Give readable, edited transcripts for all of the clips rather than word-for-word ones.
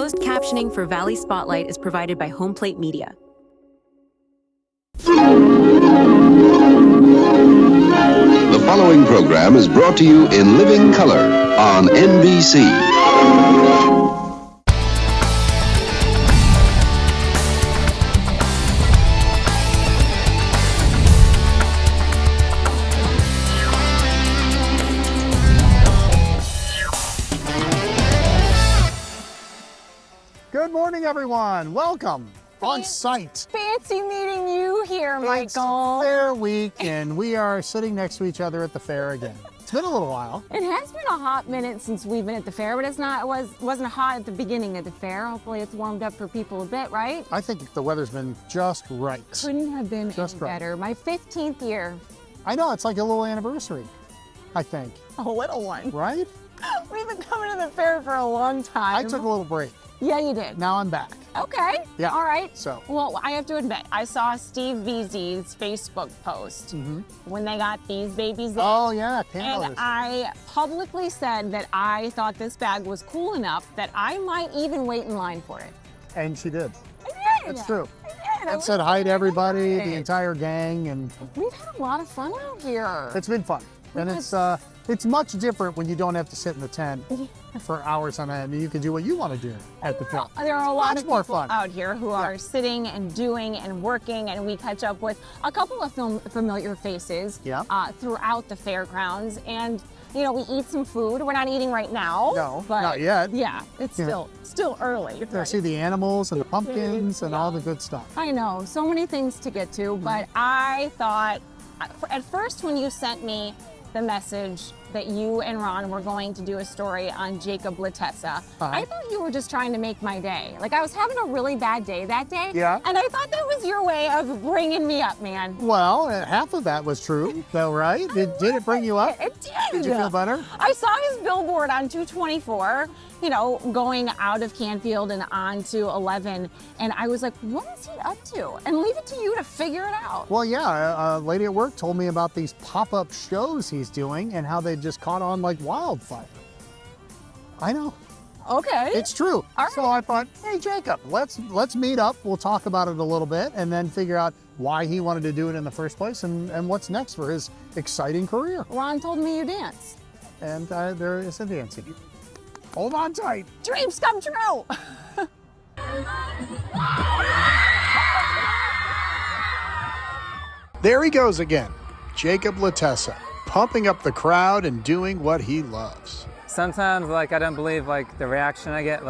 Closed captioning for Valley Spotlight is provided by Home Plate Media. The following program is brought to you in living color on NBC. Good morning, everyone. Welcome on site. Fancy meeting you here, Michael. It's Fair Week, and we are sitting next to each other at the fair again. It's been a little while. It has been a hot minute since we've been at the fair, but it wasn't hot at the beginning of the fair. Hopefully it's warmed up for people a bit, right? I think the weather's been just right. Couldn't have been just any better. My 15th year. I know, it's like a little anniversary, I think. A little one. Right? We've been coming to the fair for a long time. I took a little break. Yeah, you did. Now I'm back. Okay. Yeah. All right. So. Well, I have to admit, I saw Steve Veazey's Facebook post when they got these babies in. Oh, yeah, candles. And I publicly said that I thought this bag was cool enough that I might even wait in line for it. And she did. I did. That's true. I did. And said hi to everybody, the entire gang, and We've had a lot of fun out here. it's been fun. And it's much different when you don't have to sit in the tent for hours on end. You can do what you want to do at the fair. There are a lot of more people fun. out here who are sitting and doing and working, and we catch up with a couple of familiar faces throughout the fairgrounds. And you know, we eat some food. We're not eating right now. No, but not yet. Yeah, it's still early. You see the animals and the pumpkins and all the good stuff. I know, so many things to get to, but I thought, at first when you sent me the message that you and Ron were going to do a story on Jacob Latessa, I thought you were just trying to make my day. Like, I was having a really bad day that day, and I thought that was your way of bringing me up, man. Well, half of that was true, though, right? Did it bring you up? It did. Did you feel better? I saw his billboard on 224, you know, going out of Canfield and on to 11, and I was like, what is he up to? And leave it to you to figure it out. Well, yeah, a lady at work told me about these pop-up shows he's doing and how they just caught on like wildfire. I know. Okay. It's true. All right. So I thought, hey, Jacob, let's meet up. We'll talk about it a little bit and then figure out why he wanted to do it in the first place and what's next for his exciting career. Ron told me you dance. And there is a dancing. Hold on tight. Dreams come true. There he goes again, Jacob Latessa, pumping up the crowd and doing what he loves. Sometimes, I don't believe, the reaction I get.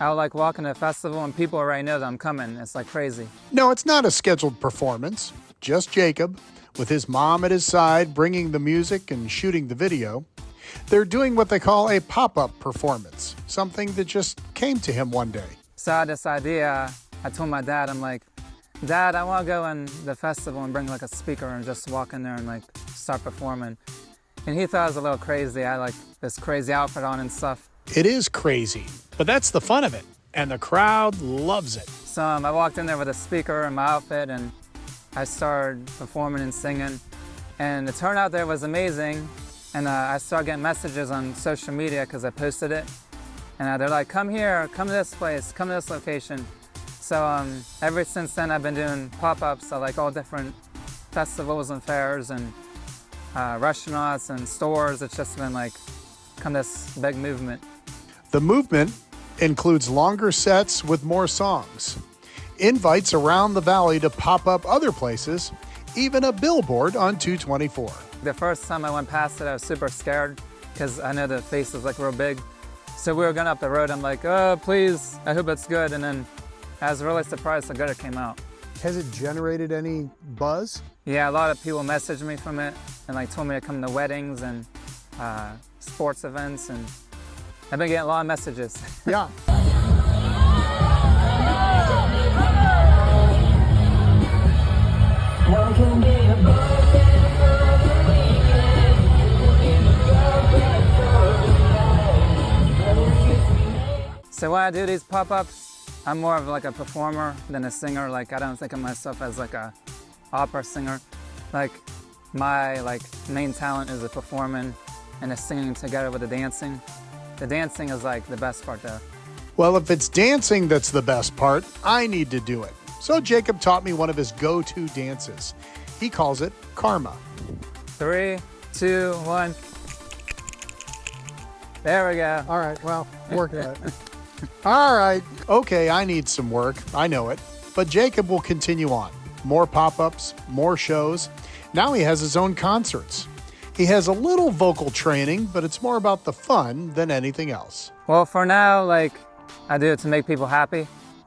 I'll, walk into a festival and people already know that I'm coming. It's, crazy. No, it's not a scheduled performance. Just Jacob, with his mom at his side, bringing the music and shooting the video. They're doing what they call a pop-up performance, something that just came to him one day. So I had this idea. I told my dad, I'm like, Dad, I want to go in the festival and bring, a speaker and just walk in there and, start performing. And he thought I was a little crazy. I had, this crazy outfit on and stuff. It is crazy, but that's the fun of it, and the crowd loves it. So I walked in there with a speaker and my outfit, and I started performing and singing. And the turnout there was amazing. And I started getting messages on social media because I posted it. And they're like, come here, come to this place, come to this location. So ever since then, I've been doing pop-ups at all different festivals and fairs and restaurants and stores. It's just been come this big movement. The movement includes longer sets with more songs, invites around the valley to pop up other places, even a billboard on 224. The first time I went past it, I was super scared because I know the face is real big. So we were going up the road. I'm like, oh, please, I hope it's good. And then I was really surprised how good it came out. Has it generated any buzz? Yeah, a lot of people messaged me from it and told me to come to weddings and sports events, and I've been getting a lot of messages. Yeah. So when I do these pop-ups, I'm more of a performer than a singer. I don't think of myself as a opera singer. My main talent is the performing and the singing together with the dancing. The dancing is the best part though. Well, if it's dancing that's the best part, I need to do it. So Jacob taught me one of his go-to dances. He calls it karma. 3, 2, 1. There we go. All right, well, work at it. All right, okay, I need some work. I know it. But Jacob will continue on. More pop-ups, more shows. Now he has his own concerts. He has a little vocal training, but it's more about the fun than anything else. Well, for now, like, I do it to make people happy.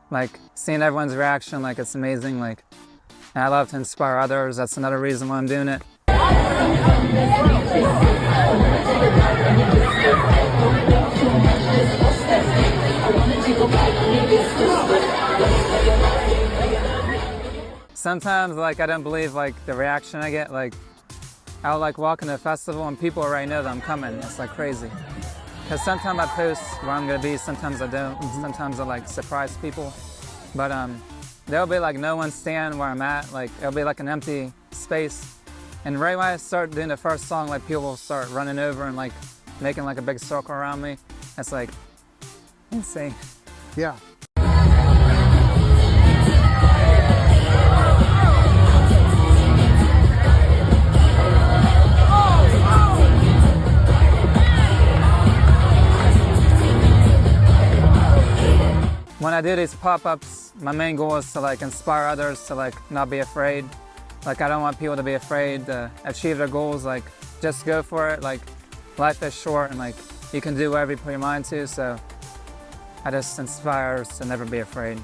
Like, seeing everyone's reaction, like, it's amazing. Like, and I love to inspire others. That's another reason why I'm doing it. Sometimes, like, I don't believe, like, the reaction I get. Like, I'll, like, walk into a festival and people already know that I'm coming. It's, like, crazy. Because sometimes I post where I'm going to be, sometimes I don't. Sometimes I, like, surprise people. But there'll be, like, no one standing where I'm at. Like, it'll be, like, an empty space. And right when I start doing the first song, like, people will start running over and, like, making, like, a big circle around me. That's, like, insane. Yeah. When I do these pop-ups, my main goal is to, like, inspire others to, like, not be afraid. Like, I don't want people to be afraid to achieve their goals. Like, just go for it. Like, life is short and, like, you can do whatever you put your mind to. So I just inspire us to never be afraid.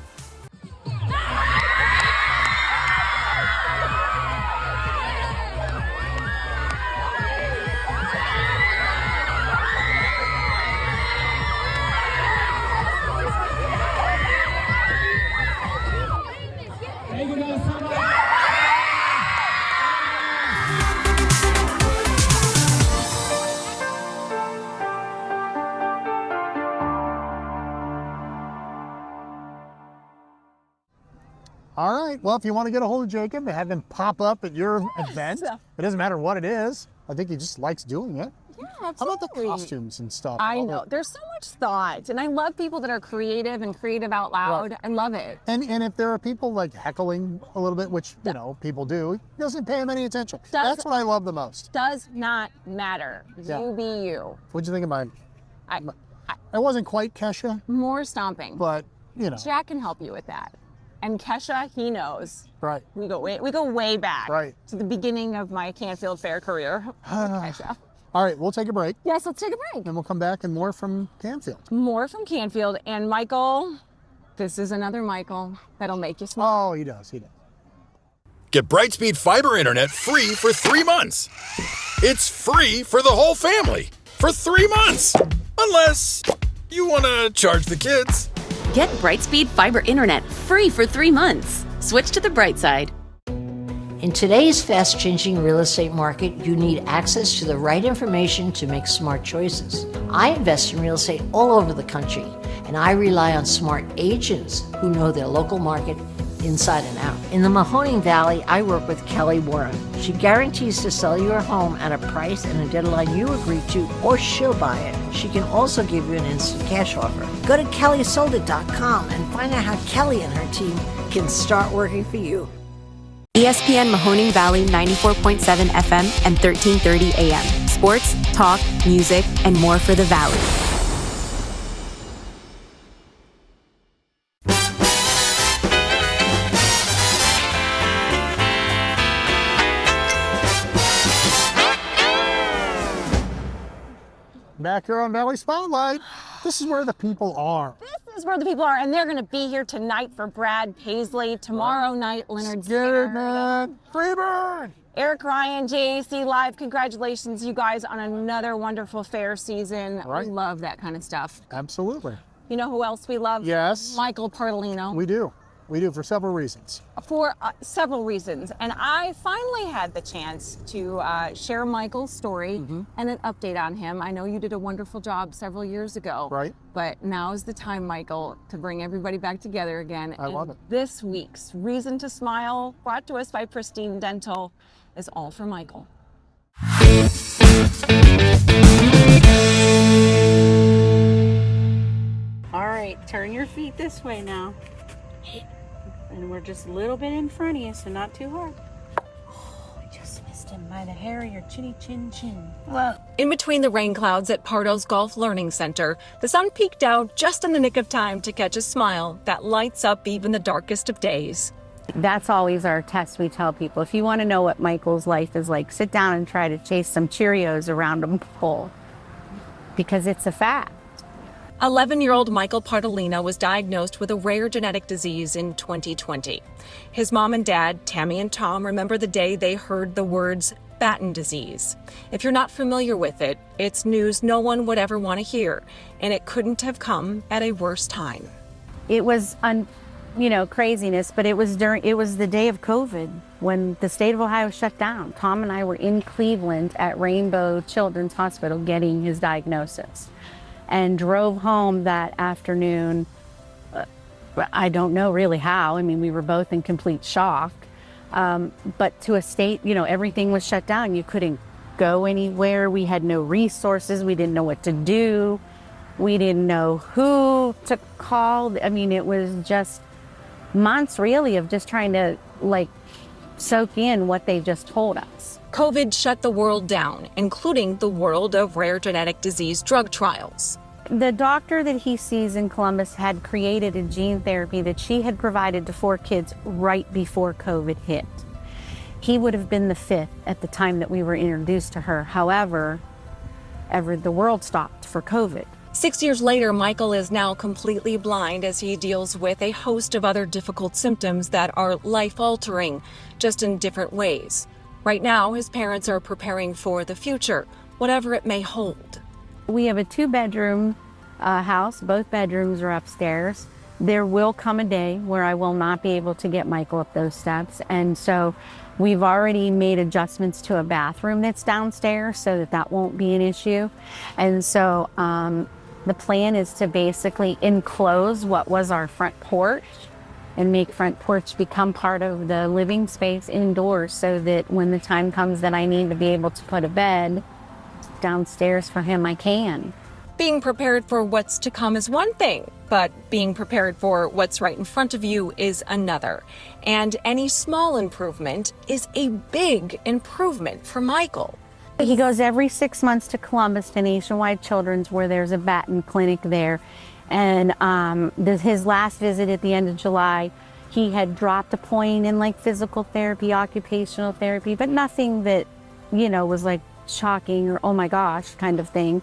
All right, well, if you want to get a hold of Jacob and have him pop up at your event, it doesn't matter what it is. I think he just likes doing it. Yeah, How about the costumes and stuff? I know. There's so much thought, and I love people that are creative and creative out loud. Right. I love it. And if there are people like heckling a little bit, which, you know, people do, he doesn't pay them any attention. That's what I love the most. Does not matter. Yeah. You be you. What'd you think of mine? I I wasn't quite Kesha, more stomping. but, you know. Jack can help you with that. And Kesha, he knows. Right. We go way back. Right. To the beginning of my Canfield Fair career. Kesha. All right, we'll take a break, Yes, let's take a break. and we'll come back and more from Canfield. More from Canfield. And Michael, this is another Michael that'll make you smile. Oh, he does, he does. Get Brightspeed fiber internet free for 3 months. It's free for the whole family for 3 months. Unless you want to charge the kids. Get Brightspeed fiber internet free for 3 months. Switch to the bright side. In today's fast-changing real estate market, you need access to the right information to make smart choices. I invest in real estate all over the country, and I rely on smart agents who know their local market inside and out. In the Mahoning Valley, I work with Kelly Warren. She guarantees to sell your home at a price and a deadline you agree to, or she'll buy it. She can also give you an instant cash offer. Go to kellysoldit.com and find out how Kelly and her team can start working for you. ESPN Mahoning Valley 94.7 FM and 1330 AM. Sports, talk, music, and more for the Valley. Back here on Valley Spotlight, this is where the people are. This is where the people are, and they're going to be here tonight for Brad Paisley. Tomorrow night, Leonard Get it, Skinner, man. Freebird. Eric Ryan, JAC Live. Congratulations, you guys, on another wonderful fair season. Right. We love that kind of stuff. Absolutely. You know who else we love? Yes. Michael Parteleno. We do. We do, for several reasons. For several reasons. And I finally had the chance to share Michael's story and an update on him. I know you did a wonderful job several years ago. Right. But now is the time, Michael, to bring everybody back together again. I love it. This week's Reason to Smile, brought to us by Pristine Dental, is all for Michael. All right. right, turn your feet this way now. And we're just a little bit in front of you, so not too hard. Oh, I just missed him by the hair of your chinny chin chin. Whoa. In between the rain clouds at Pardo's Golf Learning Center, the sun peeked out just in the nick of time to catch a smile that lights up even the darkest of days. That's always our test we tell people. If you want to know what Michael's life is like, sit down and try to chase some Cheerios around a pole. Because it's a fact. 11-year-old Michael Parteleno was diagnosed with a rare genetic disease in 2020. His mom and dad, Tammy and Tom, remember the day they heard the words Batten Disease. If you're not familiar with it, it's news no one would ever want to hear, and it couldn't have come at a worse time. It was, craziness, but it was the day of COVID when the state of Ohio shut down. Tom and I were in Cleveland at Rainbow Children's Hospital getting his diagnosis, and drove home that afternoon. I don't know really how. I mean, we were both in complete shock. But to a state, everything was shut down. You couldn't go anywhere. We had no resources. We didn't know what to do. We didn't know who to call. I mean, it was just months really of just trying to soak in what they just told us. COVID shut the world down, including the world of rare genetic disease drug trials. The doctor that he sees in Columbus had created a gene therapy that she had provided to 4 kids right before COVID hit. He would have been the 5th at the time that we were introduced to her. However, the world stopped for COVID. 6 years later, Michael is now completely blind as he deals with a host of other difficult symptoms that are life-altering, just in different ways. Right now, his parents are preparing for the future, whatever it may hold. We have a 2-bedroom house. Both bedrooms are upstairs. There will come a day where I will not be able to get Michael up those steps. And so we've already made adjustments to a bathroom that's downstairs so that won't be an issue. And so the plan is to basically enclose what was our front porch and make front porch become part of the living space indoors, so that when the time comes that I need to be able to put a bed downstairs for him, I can. Being prepared for what's to come is one thing, but being prepared for what's right in front of you is another. And any small improvement is a big improvement for Michael. He goes every 6 months to Columbus to Nationwide Children's, where there's a Batten clinic there. And his last visit at the end of July, he had dropped a point in physical therapy, occupational therapy, but nothing that, was shocking or oh my gosh kind of thing.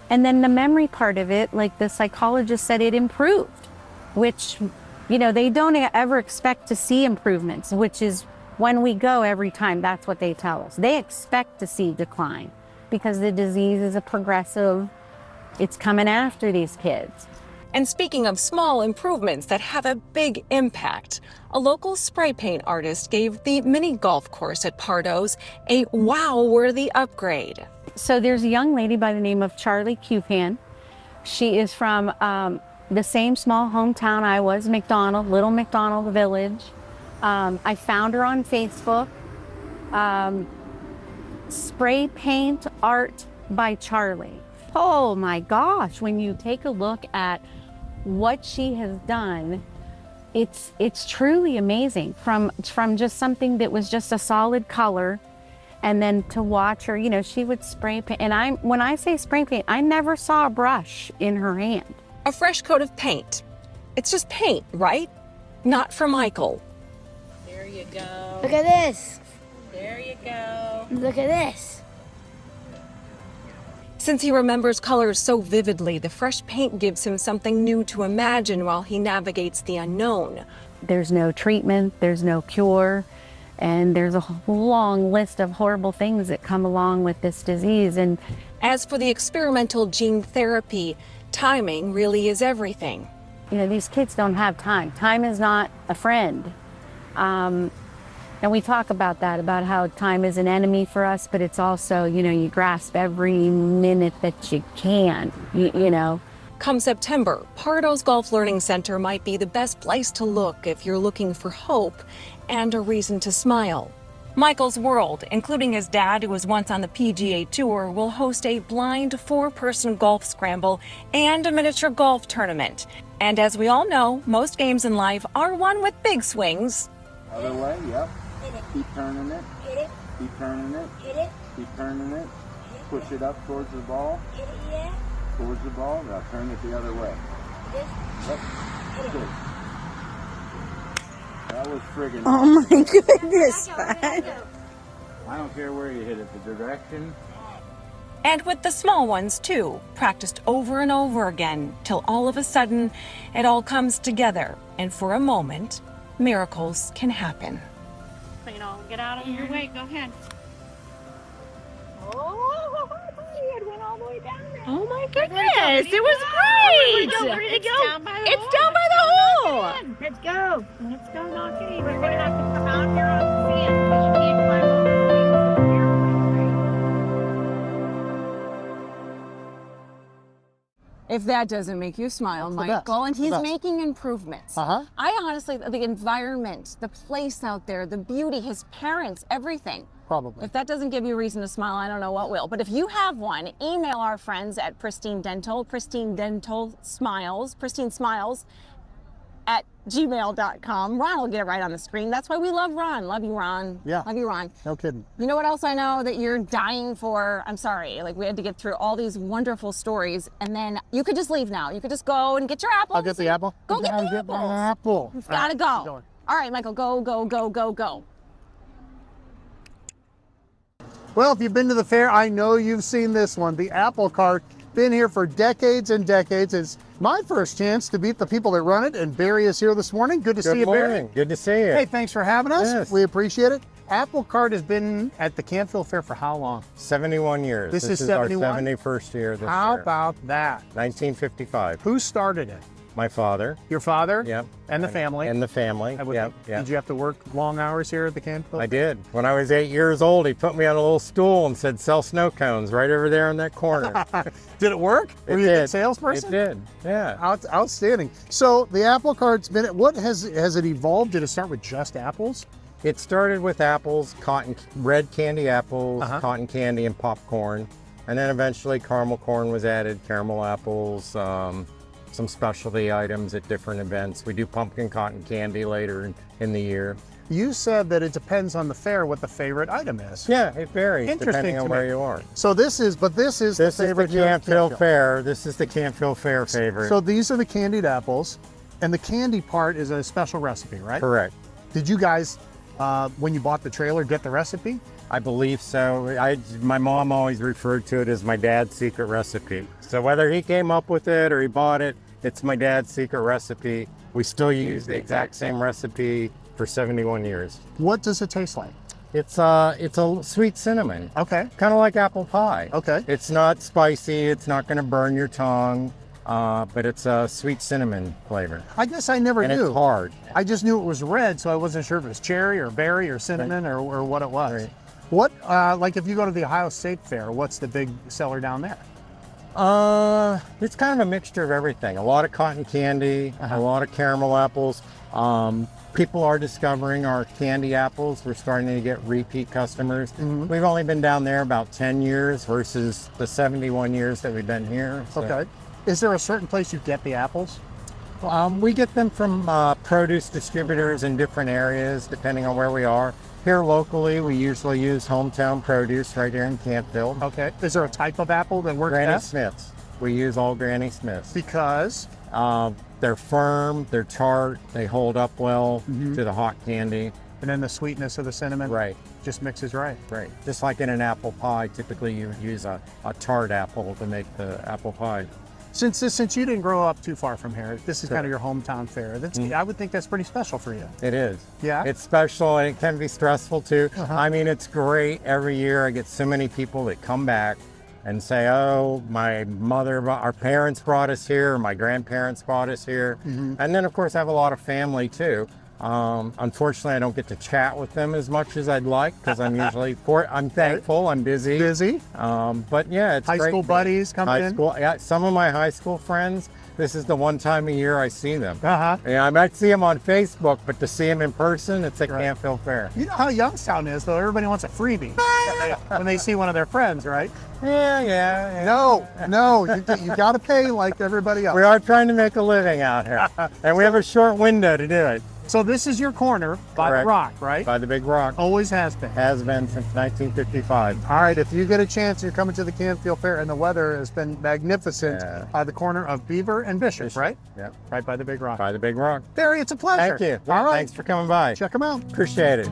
And then the memory part of it, the psychologist said, it improved, which, they don't ever expect to see improvements, which is when we go every time, that's what they tell us. They expect to see decline because the disease is a progressive, it's coming after these kids. And speaking of small improvements that have a big impact, a local spray paint artist gave the mini golf course at Pardo's a wow-worthy upgrade. So there's a young lady by the name of Charlie Cupan. She is from the same small hometown I was, Little McDonald Village. I found her on Facebook. Spray paint art by Charlie. Oh my gosh, when you take a look at what she has done, it's truly amazing. From just something that was just a solid color, and then to watch her, she would spray paint. And when I say spray paint, I never saw a brush in her hand. A fresh coat of paint. It's just paint, right? Not for Michael. There you go. Look at this. There you go. Look at this. Since he remembers colors so vividly, the fresh paint gives him something new to imagine while he navigates the unknown. There's no treatment, there's no cure, and there's a long list of horrible things that come along with this disease. And as for the experimental gene therapy, timing really is everything. These kids don't have time. Time is not a friend. And we talk about that, about how time is an enemy for us, but it's also, you grasp every minute that you can, Come September, Pardo's Golf Learning Center might be the best place to look if you're looking for hope and a reason to smile. Michael's world, including his dad, who was once on the PGA Tour, will host a blind four-person golf scramble and a miniature golf tournament. And as we all know, most games in life are won with big swings. Other way, yep. Keep turning it. Keep turning it. Keep turning it. Push it up towards the ball. Towards the ball. Now turn it the other way. Yep. Good. That was friggin' Oh my goodness, Pat. I don't care where you hit it, the direction. And with the small ones, too, practiced over and over again, till all of a sudden, it all comes together. And for a moment, miracles can happen. You know, get out of your way. Go ahead. Oh, it went all the way down there. Oh my goodness, it was great. Where did it go? It's down by the hole. Let's go. Let's go, Knocky. We're going to have to come out here on the sand because you can't climb over the If that doesn't make you smile, Michael, and he's making improvements. I honestly, the environment, the place out there, the beauty, his parents, everything. Probably. If that doesn't give you a reason to smile, I don't know what will. But if you have one, email our friends at Pristine Dental, Pristine Smiles at gmail.com. Ron will get it right on the screen. That's why we love Ron. Love you, Ron. Yeah. Love you, Ron. No kidding. You know what else I know that you're dying for? I'm sorry. Like, we had to get through all these wonderful stories, and then you could just leave now. You could just go and get your apple. I'll get the apple. Go get the Get apples. my apple. You've got to go. All right, Michael, go, go, go, go, go. Well, if you've been to the fair, I know you've seen this one. The apple cart, been here for decades and decades. It's my first chance to meet the people that run it, and Bary is here this morning. Good to see you, Bary. Good morning. Good to see you. Hey, thanks for having us. Yes. We appreciate it. Apple cart has been at the Canfield Fair for how long? 71 years. This is 71? Our 71st year this How year. about that? 1955. Who started it? My father. Your father? Yep. And the family? And the family. Yep. Did you have to work long hours here at the Canfield? I did. When I was 8 years old, he put me on a little stool and said, "Sell snow cones right over there in that corner." Did it work? Were you a good salesperson? It did. Yeah. Outstanding. So the apple cart's been, what has it evolved? Did it start with just apples? It started with apples, red candy apples, cotton candy, and popcorn. And then eventually caramel corn was added, caramel apples, some specialty items at different events. We do pumpkin cotton candy later in the year. You said that it depends on the fair what the favorite item is. Yeah, it varies depending on where you are. So this is the favorite Canfield Fair. This is the Canfield Fair favorite. So these are the candied apples, and the candy part is a special recipe, right? Correct. Did you guys, when you bought the trailer, get the recipe? I believe so. My mom always referred to it as my dad's secret recipe. So whether he came up with it or he bought it, it's my dad's secret recipe. We still use the exact same recipe for 71 years. What does it taste like? It's a sweet cinnamon. Okay. Kind of like apple pie. Okay. It's not spicy. It's not going to burn your tongue, but it's a sweet cinnamon flavor. I guess I never knew. And it's hard. I just knew it was red, so I wasn't sure if it was cherry or berry or cinnamon or what it was. Right. What, like if you go to the Ohio State Fair, what's the big seller down there? It's kind of a mixture of everything. A lot of cotton candy, a lot of caramel apples. People are discovering our candy apples. We're starting to get repeat customers. We've only been down there about 10 years versus the 71 years that we've been here. So. Okay. Is there a certain place you get the apples? We get them from produce distributors in different areas, depending on where we are. Here locally, we usually use hometown produce right here in Canfield. Okay. Is there a type of apple that works Granny best? Smiths. We use all Granny Smiths. Because? They're firm, they're tart, they hold up well to the hot candy. And then the sweetness of the cinnamon? Right. Just mixes right. Right. Just like in an apple pie, typically you use a tart apple to make the apple pie. Since you didn't grow up too far from here, this is kind of your hometown fair. I would think that's pretty special for you. It is. Yeah? It's special and it can be stressful too. I mean, it's great. Every year I get so many people that come back and say, "Oh, our parents brought us here, my grandparents brought us here." And then of course I have a lot of family too. Unfortunately, I don't get to chat with them as much as I'd like because I'm usually I'm thankful, I'm busy. Busy? But yeah, it's high great. School buddies come in? Yeah, some of my high school friends This is the one time a year I see them. Uh-huh. Yeah, I might see them on Facebook, but to see them in person, it's at Canfield Fair. You know how Youngstown is, though. Everybody wants a freebie when they see one of their friends, right? Yeah. No, you got to pay like everybody else. We are trying to make a living out here, and we have a short window to do it. So this is your corner by the rock, right? By the big rock. Always has been. Has been since 1955. All right, if you get a chance, you're coming to the Canfield Fair, and the weather has been magnificent by the corner of Beaver and Bishop, right? Yeah. Right by the big rock. By the big rock. Barry, it's a pleasure. Thank you. All right. Thanks for coming by. Check them out. Appreciate it.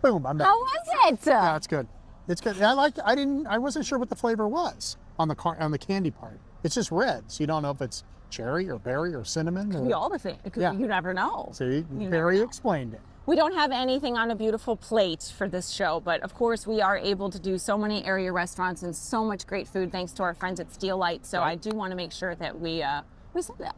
Boom, I'm back. How was it? Yeah, it's good. It's good. I wasn't sure what the flavor was on the candy part. It's just red, so you don't know if it's cherry or berry or cinnamon. Could be all the things. Yeah. You never know. See, Barry explained it. We don't have anything on a beautiful plate for this show, but of course we are able to do so many area restaurants and so much great food thanks to our friends at Steelite. So I do want to make sure that we say that.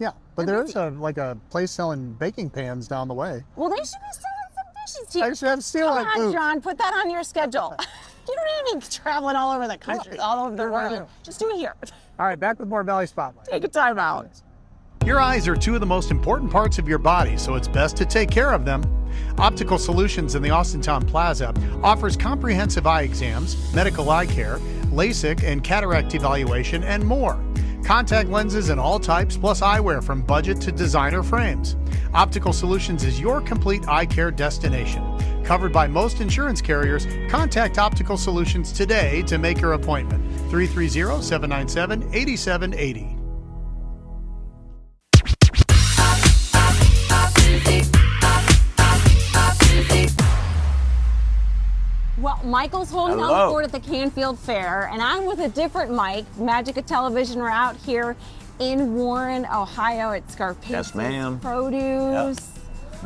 Yeah, but there is a place selling baking pans down the way. Well, they should be selling some dishes here. I should have Steelite. Come on, John, put that on your schedule. You don't need to be traveling all over the country, all over the world. Just do it here. All right, back with more Valley Spotlight. Take a time out. Your eyes are two of the most important parts of your body, so it's best to take care of them. Optical Solutions in the Austintown Plaza offers comprehensive eye exams, medical eye care, LASIK and cataract evaluation, and more. Contact lenses in all types, plus eyewear from budget to designer frames. Optical Solutions is your complete eye care destination. Covered by most insurance carriers, contact Optical Solutions today to make your appointment. 330-797-8780. Well, Michael's holding down the fort at the Canfield Fair, and I'm with a different Mike. Magic of Television. We're out here in Warren, Ohio at Scarpaci. Yes, ma'am. Produce. Yep.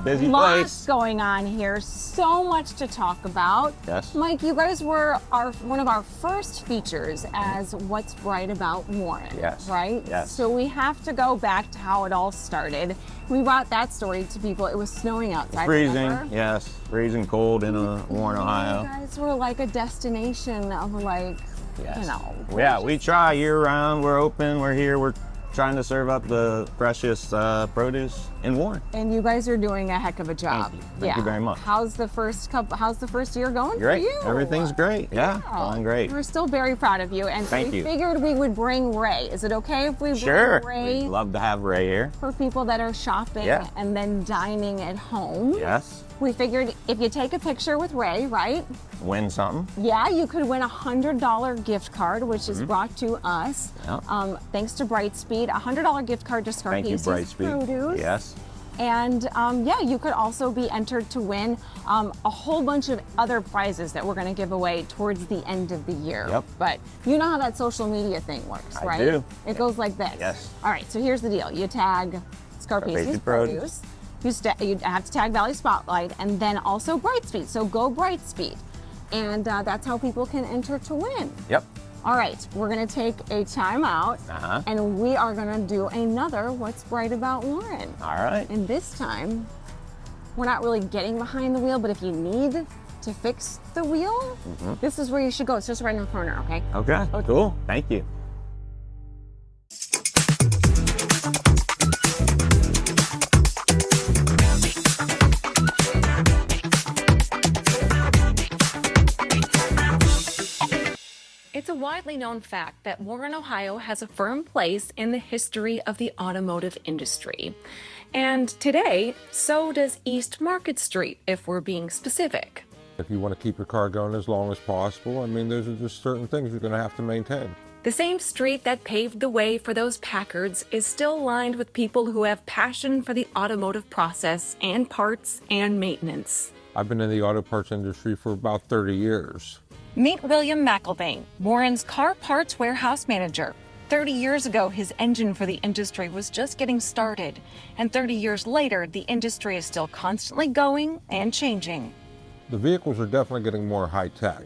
Busy Lots place. going on here. So much to talk about. Yes. Mike, you guys were one of our first features as What's Right About Warren. Yes. Right? Yes. So we have to go back to how it all started. We brought that story to people. It was snowing outside. Freezing, remember? yes. Freezing cold in Warren, Ohio. You guys were like a destination of Yeah, we try year round. We're open. We're here. We're trying to serve up the freshest produce in Warren. And you guys are doing a heck of a job. Thank you very much. How's the first year going Great. for you? Everything's great. Yeah, going great. We're still very proud of you. And Thank we you. figured we would bring Ray. Is it okay if we Sure. bring Ray? We'd love to have Ray here. For people that are shopping and then dining at home. Yes. We figured if you take a picture with Ray, right? Win something. Yeah, you could win a $100 gift card, which is brought to us. Yep. Thanks to Brightspeed, a $100 gift card to Thank you, Scarpaci's Brightspeed. Produce. Yes. And you could also be entered to win a whole bunch of other prizes that we're going to give away towards the end of the year. Yep. But you know how that social media thing works, right? I do. It goes like this. Yes. All right, so here's the deal. You tag Scarpaci's Scarpaci Produce. You have to tag Valley Spotlight and then also Brightspeed. So go Brightspeed. And that's how people can enter to win. Yep. All right, we're going to take a time out and we are going to do another What's Right About Warren. All right. And this time, we're not really getting behind the wheel, but if you need to fix the wheel, this is where you should go. It's just right in the corner, okay? Okay, cool. Thank you. It's a widely known fact that Warren, Ohio has a firm place in the history of the automotive industry. And today, so does East Market Street, if we're being specific. If you want to keep your car going as long as possible, I mean, those are just certain things you're going to have to maintain. The same street that paved the way for those Packards is still lined with people who have passion for the automotive process and parts and maintenance. I've been in the auto parts industry for about 30 years. Meet William McKlveen, Warren's car parts warehouse manager. 30 years ago, his engine for the industry was just getting started. And 30 years later, the industry is still constantly going and changing. The vehicles are definitely getting more high-tech.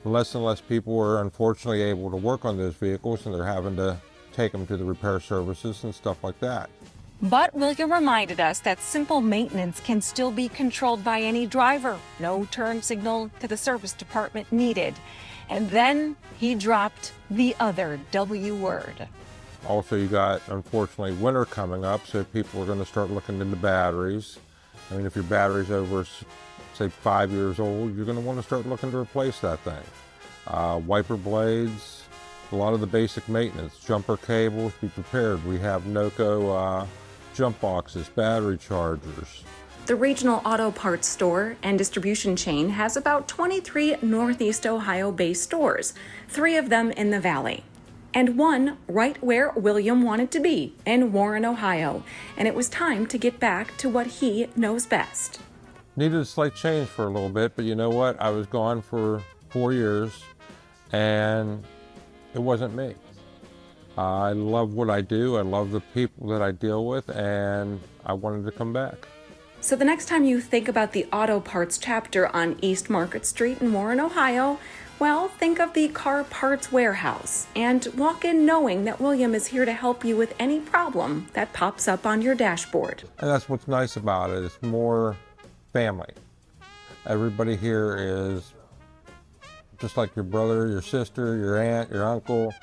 Less and less people are unfortunately able to work on those vehicles, and they're having to take them to the repair services and stuff like that. But William reminded us that simple maintenance can still be controlled by any driver. No turn signal to the service department needed. And then he dropped the other W word. Also, you got, unfortunately, winter coming up, so people are going to start looking into batteries. I mean, if your battery's over, say, 5 years old, you're going to want to start looking to replace that thing. Wiper blades, a lot of the basic maintenance, jumper cables, be prepared. We have NOCO jump boxes, battery chargers. The regional auto parts store and distribution chain has about 23 Northeast Ohio-based stores, 3 of them in the Valley, and one right where William wanted to be, in Warren, Ohio. And it was time to get back to what he knows best. Needed a slight change for a little bit, but you know what? I was gone for 4 years, and it wasn't me. I love what I do, I love the people that I deal with, and I wanted to come back. So the next time you think about the auto parts chapter on East Market Street in Warren, Ohio, well, think of the Car Parts Warehouse and walk in knowing that William is here to help you with any problem that pops up on your dashboard. And that's what's nice about it. It's more family. Everybody here is just like your brother, your sister, your aunt, your uncle.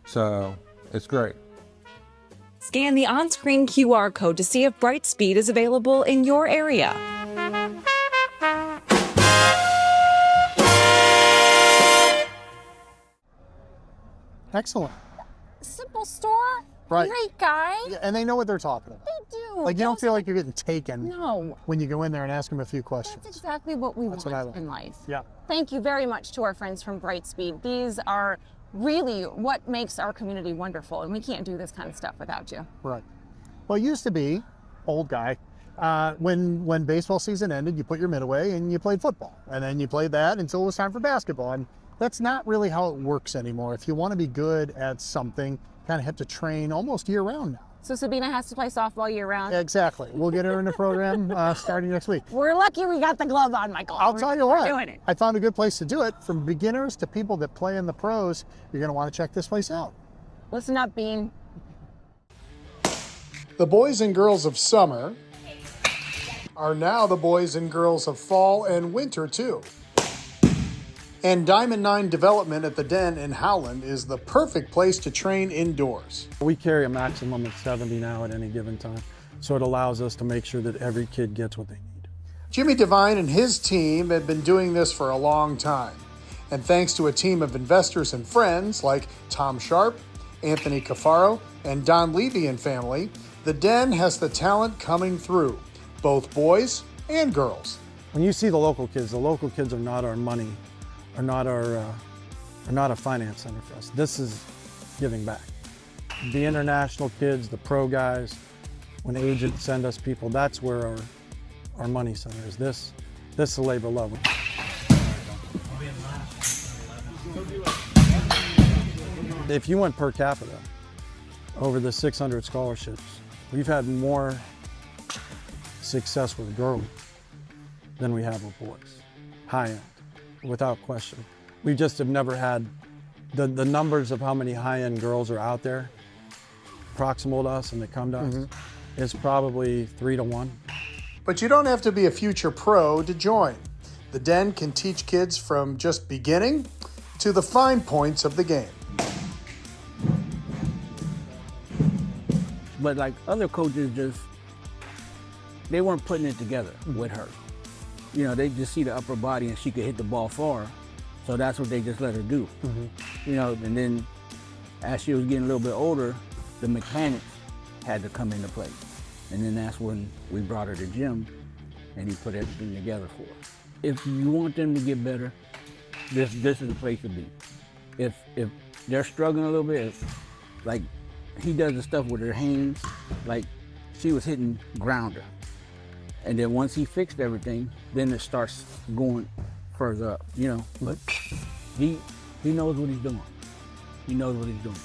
So it's great. Scan the on-screen QR code to see if Brightspeed is available in your area. Excellent. Simple store. Right. Great guy. Yeah, and they know what they're talking about. They do. Like, you don't feel like you're getting taken No. when you go in there and ask them a few questions. That's exactly what we want what I like. in life. Yeah. Thank you very much to our friends from Brightspeed. These are really what makes our community wonderful, and we can't do this kind of stuff without you. Right. Well, it used to be, old guy, when baseball season ended, you put your mitt away and you played football. And then you played that until it was time for basketball. And that's not really how it works anymore. If you want to be good at something, you kind of have to train almost year-round now. So Sabina has to play softball year-round? Exactly. We'll get her in the program starting next week. We're lucky we got the glove on, Michael. I'll tell you what, We're doing it. I found a good place to do it. From beginners to people that play in the pros, you're going to want to check this place out. Listen up, Bean. The boys and girls of summer are now the boys and girls of fall and winter, too. And Diamond 9 development at the Den in Howland is the perfect place to train indoors. We carry a maximum of 70 now at any given time, so it allows us to make sure that every kid gets what they need. Jimmy Devine and his team have been doing this for a long time. And thanks to a team of investors and friends like Tom Sharp, Anthony Cafaro, and Don Levy and family, the Den has the talent coming through, both boys and girls. When you see the local kids are not our money, are not a finance center for us. This is giving back. The international kids, the pro guys, when agents send us people, that's where our money center is. This is the labor of love. If you went per capita over the 600 scholarships, we've had more success with girls than we have with boys, high end. Without question. We just have never had the numbers of how many high-end girls are out there proximal to us and that come to us is probably 3 to 1. But you don't have to be a future pro to join. The Den can teach kids from just beginning to the fine points of the game. But like other coaches they weren't putting it together with her. You know, they just see the upper body and she could hit the ball far. So that's what they just let her do. You know, and then as she was getting a little bit older, the mechanics had to come into play. And then that's when we brought her to Jim and he put everything together for her. If you want them to get better, this is the place to be. If they're struggling a little bit, like he does the stuff with her hands, like she was hitting grounder. And then once he fixed everything, then it starts going further up, you know. But he knows what he's doing. He knows what he's doing.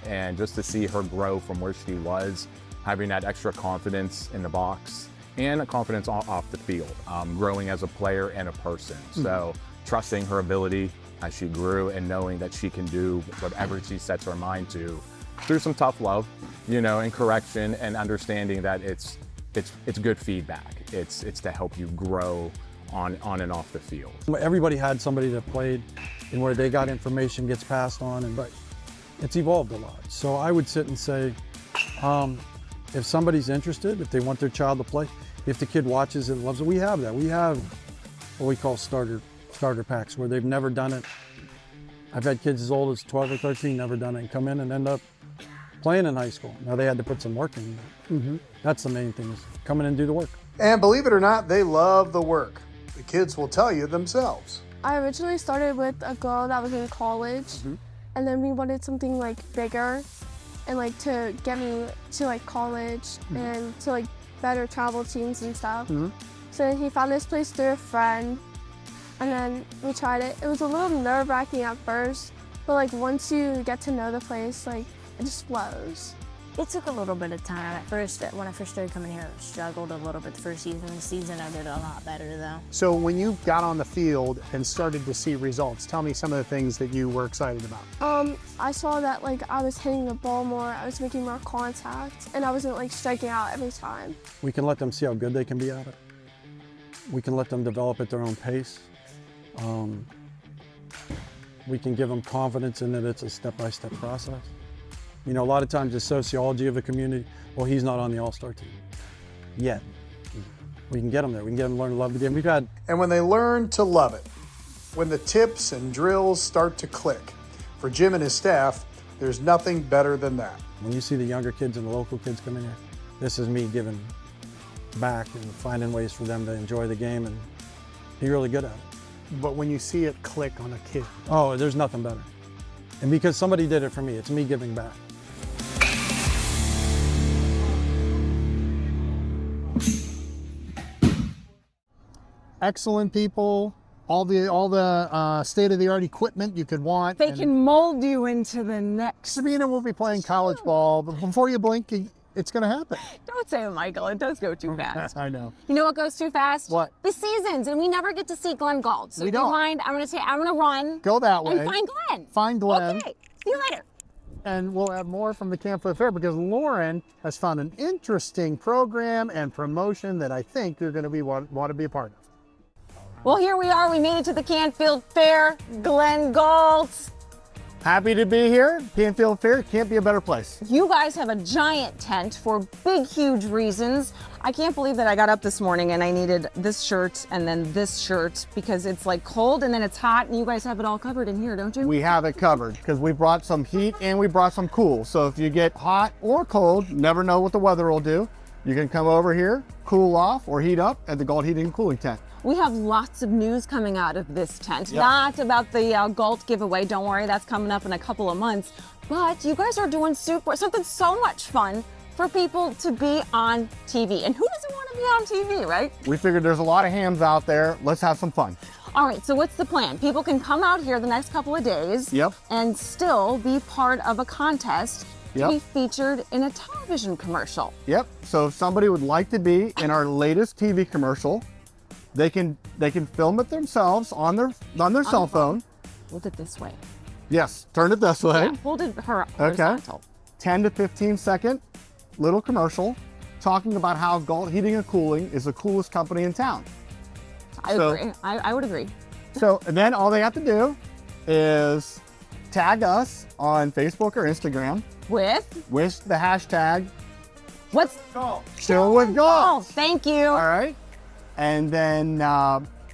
And just to see her grow from where she was, having that extra confidence in the box and a confidence off the field, growing as a player and a person. So trusting her ability as she grew and knowing that she can do whatever she sets her mind to through some tough love, you know, and correction and understanding that it's good feedback. It's to help you grow on and off the field. Everybody had somebody that played and where they got information gets passed on, and but it's evolved a lot. So I would sit and say, if somebody's interested, if they want their child to play, if the kid watches it and loves it, we have that. We have what we call starter packs where they've never done it. I've had kids as old as 12 or 13 never done it and come in and end up playing in high school. Now they had to put some work in. That's the main thing, is come in and do the work. And believe it or not, they love the work. The kids will tell you themselves. I originally started with a girl that was in college, and then we wanted something like bigger and like to get me to like college and to like better travel teams and stuff. So then he found this place through a friend, and then we tried it. It was a little nerve-wracking at first, but like once you get to know the place, like it just flows. It took a little bit of time. At first, when I first started coming here, I struggled a little bit the first season. The season I did a lot better though. So when you got on the field and started to see results, tell me some of the things that you were excited about. I saw that like I was hitting the ball more, I was making more contact, and I wasn't like striking out every time. We can let them see how good they can be at it. We can let them develop at their own pace. We can give them confidence in that it's a step-by-step process. You know, a lot of times the sociology of a community, well, he's not on the all-star team yet. We can get them there. We can get them to learn to love the game. And when they learn to love it, when the tips and drills start to click, for Jim and his staff, there's nothing better than that. When you see the younger kids and the local kids come in here, this is me giving back and finding ways for them to enjoy the game and be really good at it. But when you see it click on a kid. Oh, there's nothing better. And because somebody did it for me, it's me giving back. Excellent people, all the state-of-the-art equipment you could want. They can mold you into the next. Sabina will be playing college ball, but before you blink, it's going to happen. Don't say it, Michael. It does go too fast. I know. You know what goes too fast? What? The seasons, and we never get to see Glenn Gauld. So We if you don't. mind, I'm going to run. Go that way. And find Glenn. Find Glenn. Okay. See you later. And we'll have more from the Canfield Fair because Lauren has found an interesting program and promotion that I think you're going to want to be a part of. Well, here we are. We made it to the Canfield Fair. Glenn Gauld. Happy to be here. Canfield Fair can't be a better place. You guys have a giant tent for big, huge reasons. I can't believe that I got up this morning and I needed this shirt and then this shirt because it's like cold and then it's hot, and you guys have it all covered in here, don't you? We have it covered because we brought some heat and we brought some cool. So if you get hot or cold, never know what the weather will do. You can come over here, cool off or heat up at the Gauld Heating and Cooling Tent. We have lots of news coming out of this tent. Yep. Not about the Gauld giveaway, don't worry, that's coming up in a couple of months. But you guys are doing something so much fun for people to be on TV. And who doesn't want to be on TV, right? We figured there's a lot of hams out there. Let's have some fun. All right, so what's the plan? People can come out here the next couple of days and still be part of a contest to be featured in a television commercial. Yep, so if somebody would like to be in our latest TV commercial, they can film it themselves on their cell phone. Hold it this way. Yes, turn it this way. Yeah, hold it Okay. horizontal. 10 to 15 second little commercial talking about how Gauld Heating and Cooling is the coolest company in town. I agree. I would agree. So, and then all they have to do is tag us on Facebook or Instagram with the hashtag Chill with Gauld. Thank you. All right. And then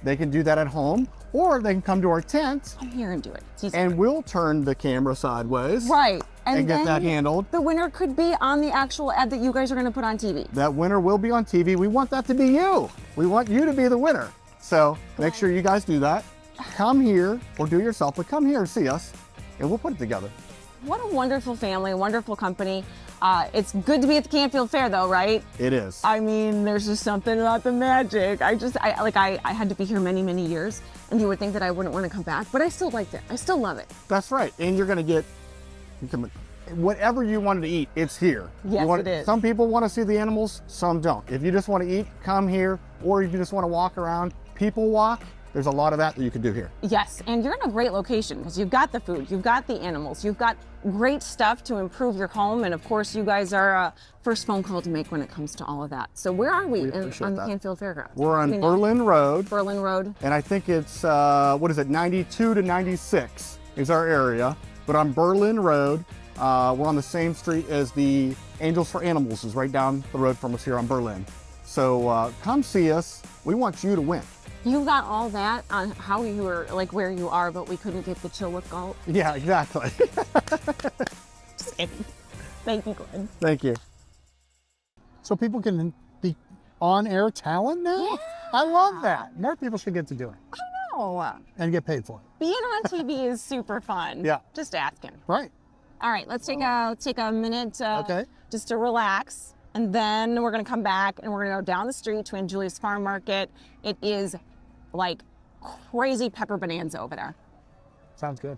they can do that at home, or they can come to our tent. Come here and do it. And we'll turn the camera sideways. Right. And get then that handled. The winner could be on the actual ad that you guys are going to put on TV. That winner will be on TV. We want that to be you. We want you to be the winner. So make sure you guys do that. Come here, or do it yourself, but come here and see us, and we'll put it together. What a wonderful family, a wonderful company. It's good to be at the Canfield Fair, though, right? It is. I mean, there's just something about the magic. I had to be here many, many years, and you would think that I wouldn't want to come back, but I still liked it. I still love it. That's right. And you're going to get whatever you wanted to eat, it's here. Yes, it is. Some people want to see the animals, some don't. If you just want to eat, come here, or if you just want to walk around, people walk, there's a lot of that you can do here. Yes, and you're in a great location because you've got the food, you've got the animals, you've got great stuff to improve your home, and of course you guys are first phone call to make when it comes to all of that. So where are we on Canfield Fairgrounds? We're on Berlin Road. Berlin Road. And I think it's, 92 to 96 is our area. But on Berlin Road, we're on the same street as the Angels for Animals is right down the road from us here on Berlin. So come see us. We want you to win. You got all that on how you were, like where you are, but we couldn't get the chill with golf. Yeah, exactly. Just kidding. Thank you, Glenn. Thank you. So people can be on-air talent now? Yeah. I love that. More people should get to do it. I know. And get paid for it. Being on TV is super fun. Yeah. Just asking. Right. All right, let's take a minute just to relax. And then we're gonna come back and we're gonna go down the street to Julia's Farm Market. It is like crazy pepper bonanza over there. Sounds good.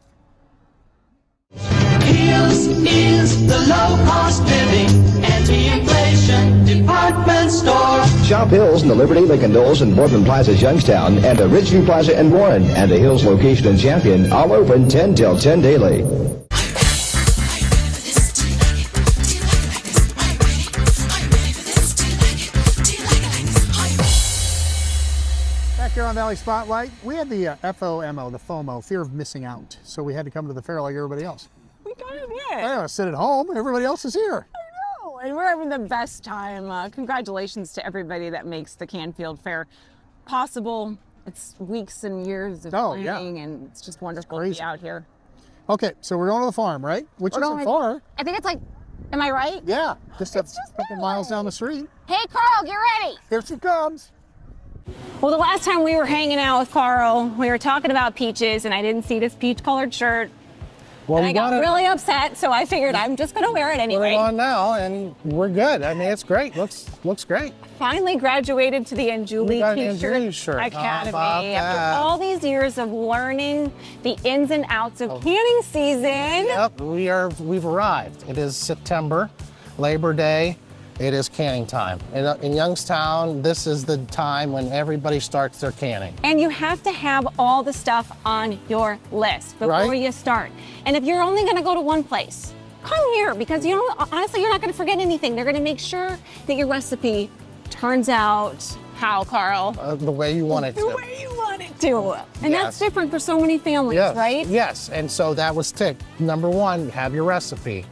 Here's is the low-cost living anti-inflation department store. Shop Hills in the Liberty, Lincoln Knowles, and Boardman Plaza, Youngstown, and the Ridgeview Plaza in Warren, and the Hills location in Champion, all open 10 till 10 daily. Here on Valley Spotlight, we had the FOMO, the FOMO, fear of missing out. So we had to come to the fair like everybody else. We kind of did. I don't know, sit at home, everybody else is here. I know, and we're having the best time. Congratulations to everybody that makes the Canfield Fair possible. It's weeks and years of planning, and it's just wonderful to be out here. Okay, so we're going to the farm, right? Which isn't far. I think it's like, am I right? Yeah, just a couple miles down the street. Hey, Carl, get ready. Here she comes. Well, the last time we were hanging out with Carl, we were talking about peaches, and I didn't see this peach-colored shirt. Well, and I got really upset, so I figured I'm just going to wear it anyway. Put it on now, and we're good. I mean, it's great. Looks great. Finally graduated to the Anjuli T-shirt shirt Academy after all these years of learning the ins and outs of canning season. Yep, we've arrived. It is September, Labor Day. It is canning time. In Youngstown, this is the time when everybody starts their canning. And you have to have all the stuff on your list before you start. And if you're only gonna go to one place, come here, because honestly, you're not gonna forget anything. They're gonna make sure that your recipe turns out how, Carl? The way you want it to. The way you want it to. And that's different for so many families, right? Yes, and so that was tick. Number one, have your recipe.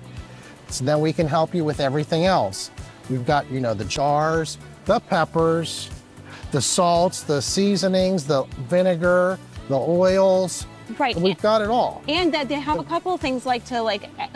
So then we can help you with everything else. We've got, the jars, the peppers, the salts, the seasonings, the vinegar, the oils. Right. We've got it all. And that they have a couple of things like a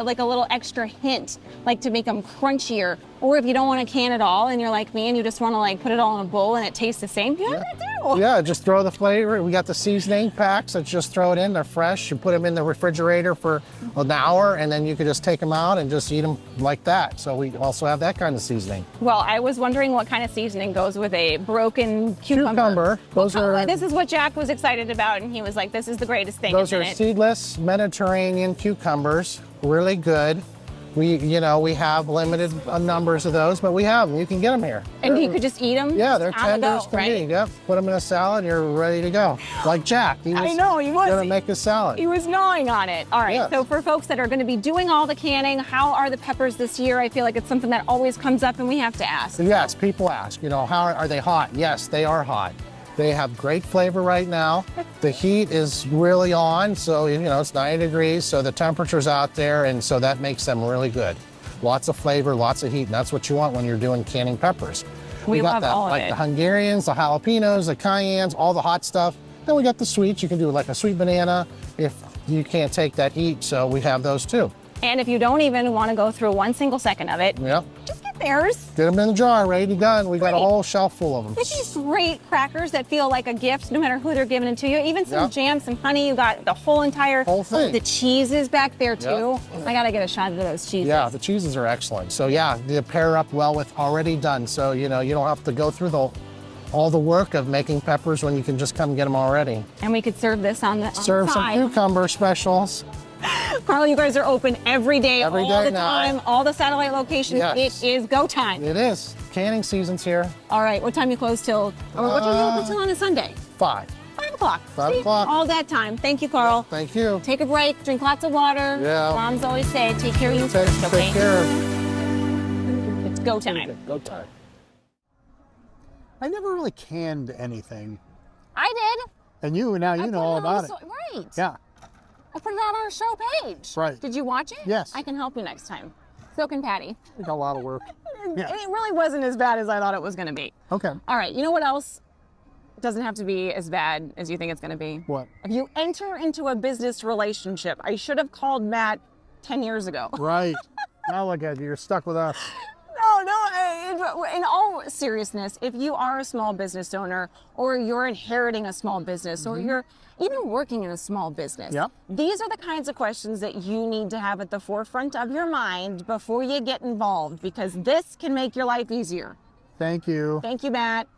little extra hint, like to make them crunchier. Or if you don't want to can it all and you're like me and you just want to put it all in a bowl and it tastes the same, you have that too. Yeah, just throw the flavor. We got the seasoning packs that just throw it in. They're fresh. You put them in the refrigerator for an hour and then you can just take them out and just eat them like that. So we also have that kind of seasoning. Well, I was wondering what kind of seasoning goes with a broken cucumber. This is what Jack was excited about, and he was like, this is the greatest thing. Those are seedless Mediterranean cucumbers, really good. We have limited numbers of those, but we have them. You can get them here. And you could just eat them? Yeah, they're tender as can be. Yep, put them in a salad, you're ready to go. Like Jack, he was gonna make a salad. He was gnawing on it. All right, so for folks that are gonna be doing all the canning, how are the peppers this year? I feel like it's something that always comes up and we have to ask. Yes, people ask, how are they hot? Yes, they are hot. They have great flavor right now. The heat is really on, so it's 90 degrees, so the temperature's out there, and so that makes them really good. Lots of flavor, lots of heat, and that's what you want when you're doing canning peppers. We got love that, all of like it. the Hungarians, the jalapenos, the cayennes, all the hot stuff. Then we got the sweets. You can do like a sweet banana if you can't take that heat, so we have those too. And if you don't even want to go through 1 single second of it, just get theirs. Get them in the jar, ready to go. We got a whole shelf full of them. Get these great crackers that feel like a gift, no matter who they're giving it to you. Even some jam, some honey. You got the whole thing. The cheese is back there too. I gotta get a shot of those cheeses. Yeah, the cheeses are excellent. So they pair up well with already done. So you don't have to go through all the work of making peppers when you can just come get them already. And we could serve this on the Serve some side. cucumber specials. Carl, you guys are open every day, Every all day the now. time, all the satellite locations. Yes. It is go time. It is. Canning season's here. All right, what time you close till? Or what time you open till on a Sunday? 5. 5 o'clock. 5 See? o'clock. All that time. Thank you, Carl. Thank you. Take a break, drink lots of water. Yeah. Moms always say, take care of you first, okay? Take care. It's go time. Go time. I never really canned anything. I did. And now you know all about it. Right. Yeah. I put it out on our show page. Right. Did you watch it? Yes. I can help you next time. So can Patty. It's a lot of work. Yeah. It really wasn't as bad as I thought it was going to be. Okay. All right. You know what else doesn't have to be as bad as you think it's going to be? What? If you enter into a business relationship, I should have called Matt 10 years ago. Right. Now look at you. You're stuck with us. No, in all seriousness, if you are a small business owner or you're inheriting a small business or you're even working in a small business, these are the kinds of questions that you need to have at the forefront of your mind before you get involved, because this can make your life easier. Thank you. Thank you, Matt.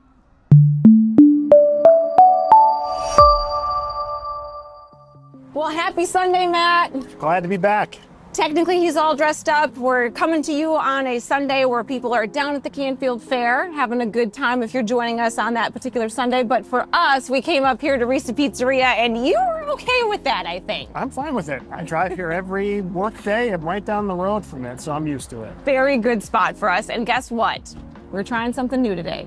Well, happy Sunday, Matt. Glad to be back. Technically, he's all dressed up. We're coming to you on a Sunday where people are down at the Canfield Fair having a good time if you're joining us on that particular Sunday. But for us, we came up here to Risa Pizzeria, and you were okay with that, I think. I'm fine with it. I drive here every work day. I'm right down the road from it, so I'm used to it. Very good spot for us. And guess what? We're trying something new today.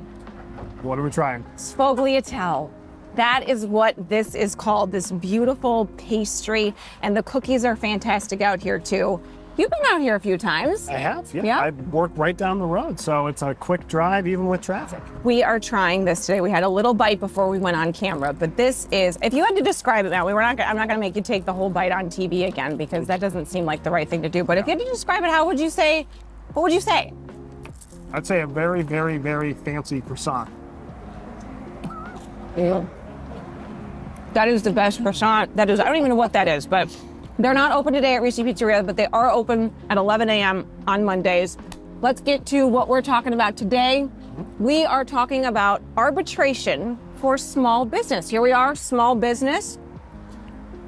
What are we trying? Sfogliatelle. That is what this is called, this beautiful pastry. And the cookies are fantastic out here, too. You've been out here a few times. I have, yeah. I work right down the road, so it's a quick drive even with traffic. We are trying this today. We had a little bite before we went on camera, but this is, if you had to describe it now, I'm not gonna make you take the whole bite on TV again because that doesn't seem like the right thing to do. But if you had to describe it, what would you say? I'd say a very, very, very fancy croissant. Yeah. That is the best croissant. I don't even know what that is, but they're not open today at Risa Pizzeria, but they are open at 11 a.m. on Mondays. Let's get to what we're talking about today. We are talking about arbitration for small business. Here we are, small business.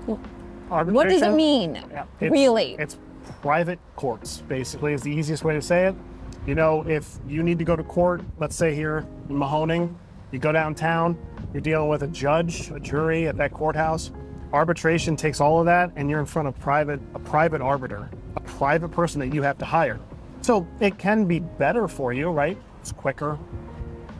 What does it mean, really? It's private courts, basically, is the easiest way to say it. You know, if you need to go to court, let's say here in Mahoning, you go downtown, you're dealing with a judge, a jury at that courthouse. Arbitration takes all of that, and you're in front of a private arbiter, a private person that you have to hire. So it can be better for you, right? It's quicker.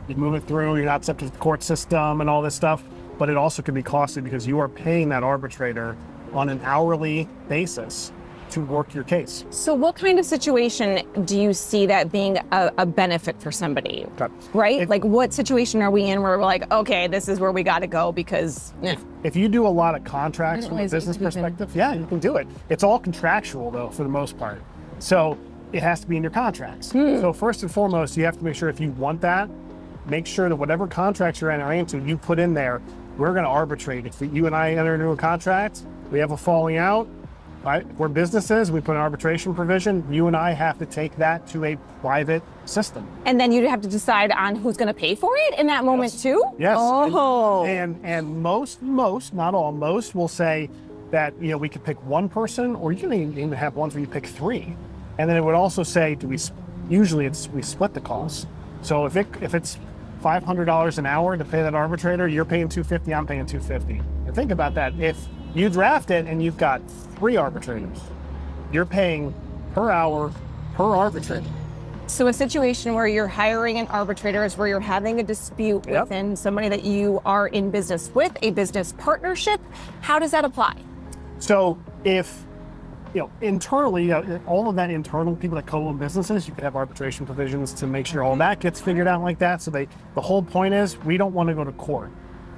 You move it through, you're not subject to the court system and all this stuff, but it also can be costly because you are paying that arbitrator on an hourly basis to work your case. So what kind of situation do you see that being a benefit for somebody, right? Like what situation are we in where we're like, okay, this is where we got to go because... If you do a lot of contracts from a business perspective, yeah, you can do it. It's all contractual though, for the most part. So it has to be in your contracts. So first and foremost, you have to make sure if you want that, make sure that whatever contracts you're entering into, you put in there, we're gonna arbitrate. If you and I enter into a contract, we have a falling out, we're businesses, we put an arbitration provision, you and I have to take that to a private system. And then you'd have to decide on who's going to pay for it in that moment too? Yes. Oh. And most, not all, most will say that, you know, we could pick one person, or you can even have ones where you pick three. And then it would also say, usually we split the costs. So if it's $500 an hour to pay that arbitrator, you're paying $250, I'm paying $250. And think about that. If you draft it and you've got 3 arbitrators, you're paying per hour per arbitrator. So a situation where you're hiring an arbitrator is where you're having a dispute within somebody that you are in business with, a business partnership. How does that apply? So if, you know, internally, all of that internal people that co-own businesses, you could have arbitration provisions to make sure all that gets figured out like that. So the whole point is we don't want to go to court.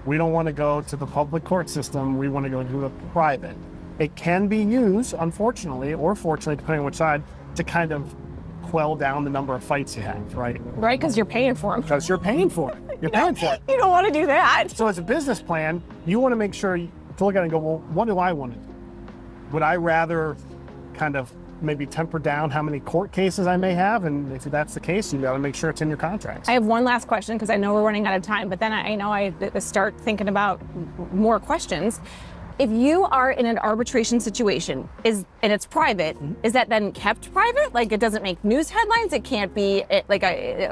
We don't want to go to the public court system. We want to go to the private. It can be used, unfortunately, or fortunately, depending on which side, to kind of quell down the number of fights you have, right? Right, because you're paying for them. Because you're paying for it. You're paying for it. You don't want to do that. So as a business plan, you want to make sure to look at it and go, well, what do I want to do? Would I rather kind of maybe temper down how many court cases I may have? And if that's the case, you got to make sure it's in your contracts. I have one last question because I know we're running out of time, but then I know I start thinking about more questions. If you are in an arbitration situation and it's private, is that then kept private? Like it doesn't make news headlines? It can't be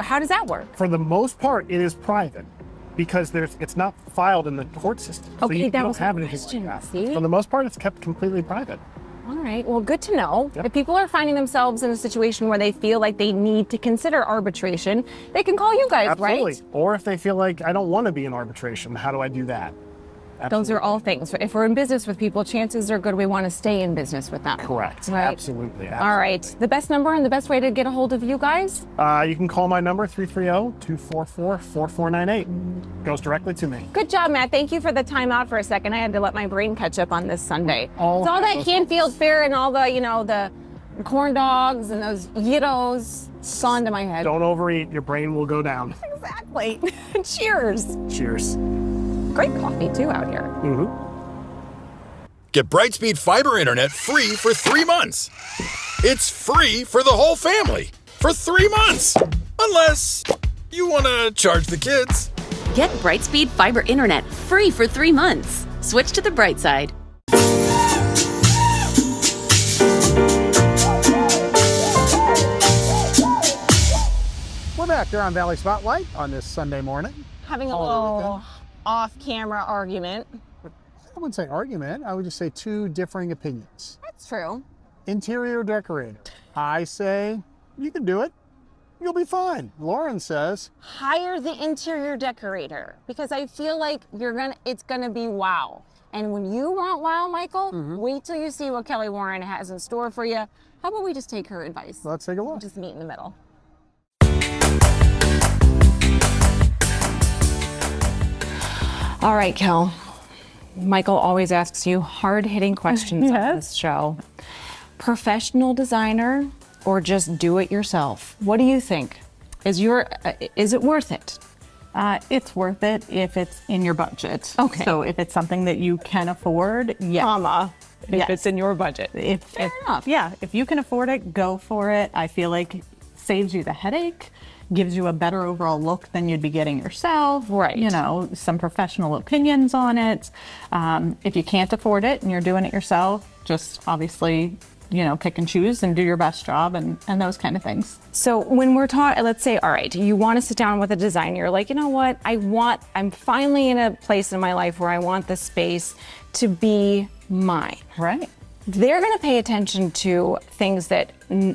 how does that work? For the most part, it is private. because it's not filed in the court system. So Okay, you that don't was my have anything question, like that. see? For the most part, it's kept completely private. All right, well, good to know. Yep. If people are finding themselves in a situation where they feel like they need to consider arbitration, they can call you guys, Absolutely. right? Or if they feel like, I don't want to be in arbitration, how do I do that? Those are all things. If we're in business with people, chances are good we want to stay in business with them. Correct. Right. Absolutely. All right. The best number and the best way to get a hold of you guys? You can call my number, 330-244-4498. Goes directly to me. Good job, Matt. Thank you for the time out for a second. I had to let my brain catch up on this Sunday. All that Canfield Fair and all the, the corn dogs and those gyros. It's gone to my head. Don't overeat. Your brain will go down. Exactly. Cheers. Cheers. Great coffee, too, out here. Mm-hmm. Get Brightspeed Fiber Internet free for 3 months. It's free for the whole family for 3 months. Unless you want to charge the kids. Get Brightspeed Fiber Internet free for 3 months. Switch to the bright side. We're back here on Valley Spotlight on this Sunday morning. Having a little off-camera argument. I wouldn't say argument. I would just say two differing opinions. That's true. Interior decorator. I say you can do it. You'll be fine. Lauren says Hire the interior decorator because I feel like it's gonna be wow. And when you want wow, Michael, wait till you see what Kelly Warren has in store for you. How about we just take her advice? Let's take a look. Just meet in the middle. All right, Kel. Michael always asks you hard-hitting questions on this show. Professional designer or just do it yourself? What do you think? Is it worth it? It's worth it if it's in your budget. Okay. So if it's something that you can afford, yes. If it's in your budget. Fair enough. Yeah, if you can afford it, go for it. I feel like saves you the headache, gives you a better overall look than you'd be getting yourself. Right. Some professional opinions on it. If you can't afford it and you're doing it yourself, just obviously, pick and choose and do your best job and those kind of things. So when we're talking, let's say, all right, you want to sit down with a designer, you're like, you know what, I'm finally in a place in my life where I want the space to be mine. Right. They're going to pay attention to things that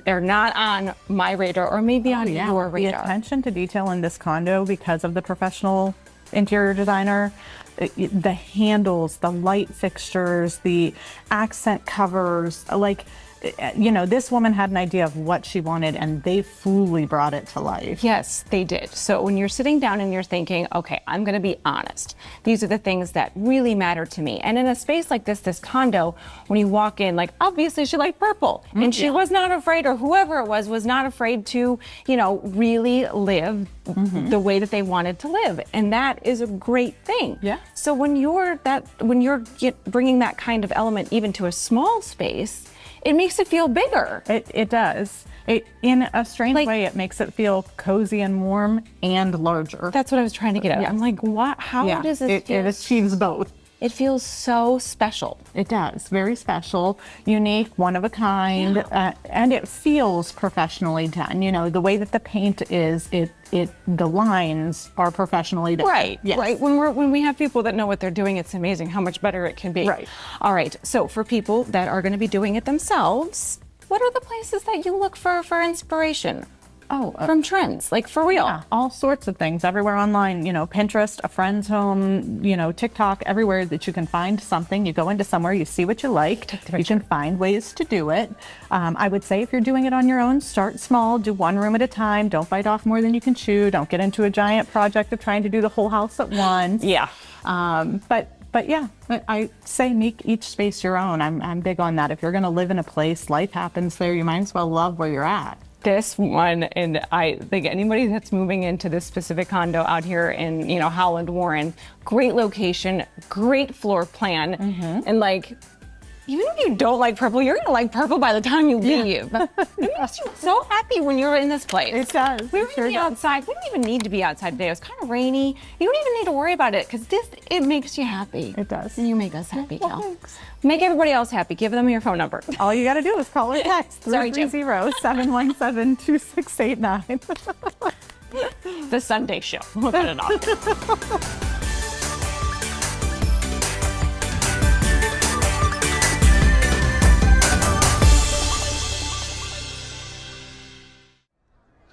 are not on my radar or maybe on your radar. The attention to detail in this condo, because of the professional interior designer, the handles, the light fixtures, the accent covers, this woman had an idea of what she wanted and they fully brought it to life. Yes, they did. So when you're sitting down and you're thinking, okay, I'm going to be honest. These are the things that really matter to me. And in a space like this condo, when you walk in, obviously she liked purple and she was not afraid, or whoever it was not afraid to, really live the way that they wanted to live. And that is a great thing. Yeah. So when you're bringing that kind of element even to a small space, it makes it feel bigger. It does. In a strange way, it makes it feel cozy and warm and larger. That's what I was trying to get at. Yeah. I'm like, what? How does it feel? It achieves both. It feels so special. It does. Very special, unique, one of a kind, and it feels professionally done. The way that the paint is, the lines are professionally done. Right. Yes. Right. When we have people that know what they're doing, it's amazing how much better it can be. Right. All right. So for people that are going to be doing it themselves, what are the places that you look for inspiration? From trends, for real. Yeah, all sorts of things everywhere online, Pinterest, a friend's home, TikTok, everywhere that you can find something. You go into somewhere, you see what you like, you can find ways to do it. I would say if you're doing it on your own, start small, do one room at a time, don't bite off more than you can chew, don't get into a giant project of trying to do the whole house at once. Yeah. But yeah, I say make each space your own. I'm big on that. If you're gonna live in a place, life happens there, you might as well love where you're at. This one, and I think anybody that's moving into this specific condo out here in, Howland, Warren, great location, great floor plan, and even if you don't like purple, you're gonna like purple by the time you leave. It makes you so happy when you're in this place. It does. We were outside. We didn't even need to be outside today. It was kind of rainy. You don't even need to worry about it because it makes you happy. It does. And you make us happy, Well, Cal. thanks. Make everybody else happy. Give them your phone number. All you gotta do is call or text Sorry, Jim. 330-717-2689. The Sunday show. We'll put it on.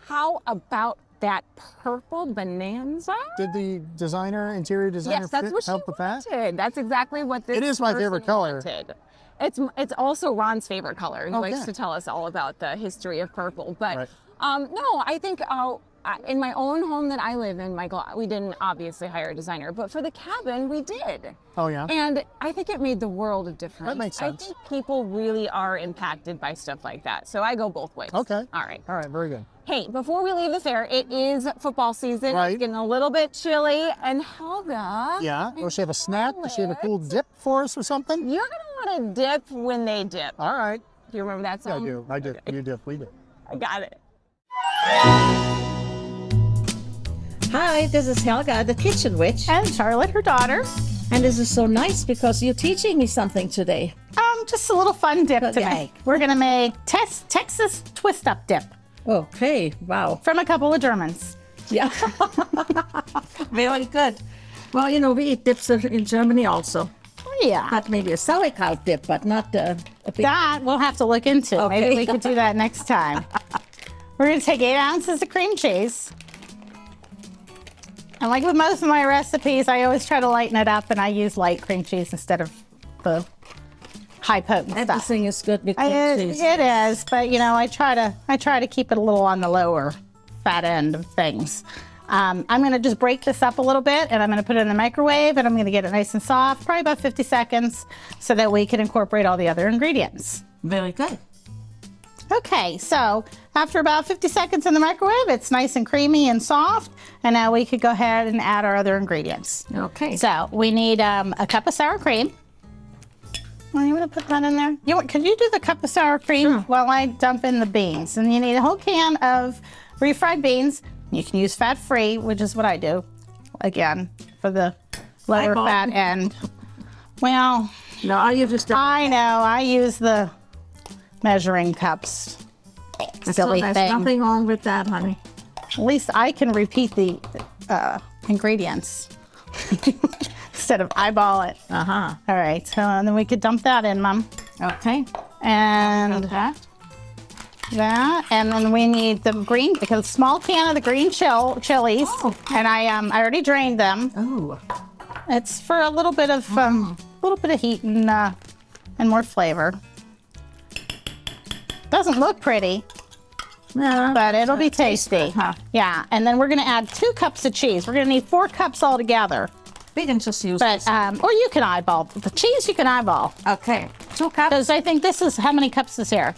How about that purple bonanza? Did the interior designer Yes, that's what she help with that? wanted. That's exactly what this It is my favorite color. wanted. It's also Ron's favorite color. He likes Okay. to tell us all about the history of purple. But Right. no, I think in my own home that I live in, Michael, we didn't obviously hire a designer, but for the cabin, we did. Oh, yeah? And I think it made the world of difference. That makes sense. I think people really are impacted by stuff like that. So I go both ways. Okay. All right. All right, very good. Hey, before we leave the fair, it is football season. Right. It's getting a little bit chilly. And Helga. Yeah? Does she have a snack? Does she have a cool dip for us or something? You're going to want to dip when they dip. All right. Do you remember that Yeah, song? I do. I do. You dip. We dip. I got it. Hi, this is Helga, the kitchen witch. And Charlotte, her daughter. And this is so nice because you're teaching me something today. Just a little fun dip to Yeah. make. We're gonna make Texas twist-up dip. Okay, wow. From a couple of Germans. Yeah. Very good. Well, you know, we eat dips in Germany also. Yeah. Not maybe a sauerkraut dip, but not a big... That we'll have to look into. Okay. Maybe we could do that next time. We're gonna take 8 ounces of cream cheese. And like with most of my recipes, I always try to lighten it up, and I use light cream cheese instead of the high potent stuff. Everything is good with cream cheese. It is, but you know, I try to keep it a little on the lower fat end of things. I'm gonna just break this up a little bit, and I'm gonna put it in the microwave, and I'm gonna get it nice and soft, probably about 50 seconds, so that we can incorporate all the other ingredients. Very good. Okay, so after about 50 seconds in the microwave, it's nice and creamy and soft, and now we could go ahead and add our other ingredients. Okay. So we need a cup of sour cream. Well, you want to put that in there? Could you do the cup of sour cream while I dump in the beans? And you need a whole can of refried beans. You can use fat-free, which is what I do, again, for the lower fat end. Well, no, I know, I use the measuring cups. Silly there's thing. nothing wrong with that, honey. At least I can repeat the ingredients instead of eyeball it. Uh-huh. All right, so and then we could dump that in, Mom. Okay. And that. And then we need the green, because small can of the green chilies, and I already drained them. Oh. It's for a little bit of heat and more flavor. Doesn't look pretty, but it'll be tasty. Yeah, and then we're gonna add 2 cups of cheese. We're gonna need 4 cups altogether. We can just use this. Or you can eyeball. The cheese you can eyeball. Okay, 2 cups. Because I think this is, how many cups is here?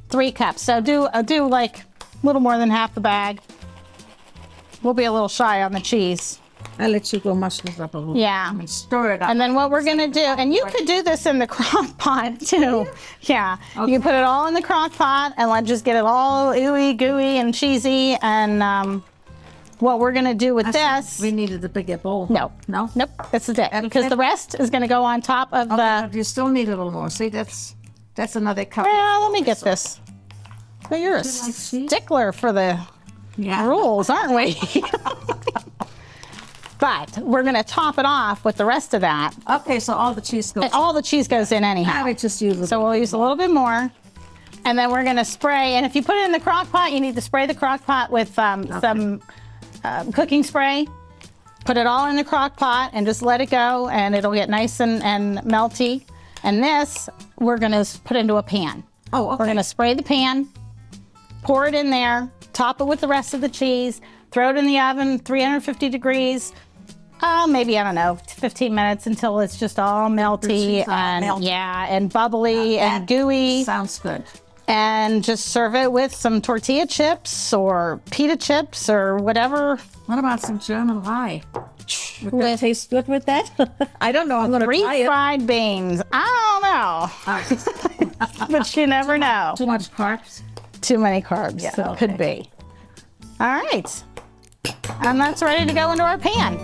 3 cups. So do like a little more than half the bag. We'll be a little shy on the cheese. I'll let you go mush this up a little. Yeah. And stir it up. And then what we're gonna do, and you could do this in the crock pot too. Yeah. Okay. You can put it all in the crock pot and let's just get it all ooey gooey and cheesy. And what we're gonna do with this. We needed a bigger bowl. No. No? Nope. This is it. Because the rest is gonna go on top of the. But you still need a little more. See, that's another cup. Well, let me get this. Well, you're a stickler for the rules, aren't we? But we're going to top it off with the rest of that. Okay, so all the cheese goes. All the cheese goes in anyhow. We just use so we'll use a little bit more. And then we're going to spray. And if you put it in the crock pot, you need to spray the crock pot with some cooking spray. Put it all in the crock pot and just let it go, and it'll get nice and melty. And this, we're going to put into a pan. Oh, okay. We're going to spray the pan, pour it in there, top it with the rest of the cheese, throw it in the oven, 350 degrees. Maybe, I don't know, 15 minutes until it's just all melty and bubbly and gooey. Sounds good. And just serve it with some tortilla chips or pita chips or whatever. What about some German rye? Would that taste good with that? I don't know. I'm going to try it. Refried beans. I don't know. But you never know. Too much carbs? Too many carbs. Yeah, so it could be. All right. And that's ready to go into our pan.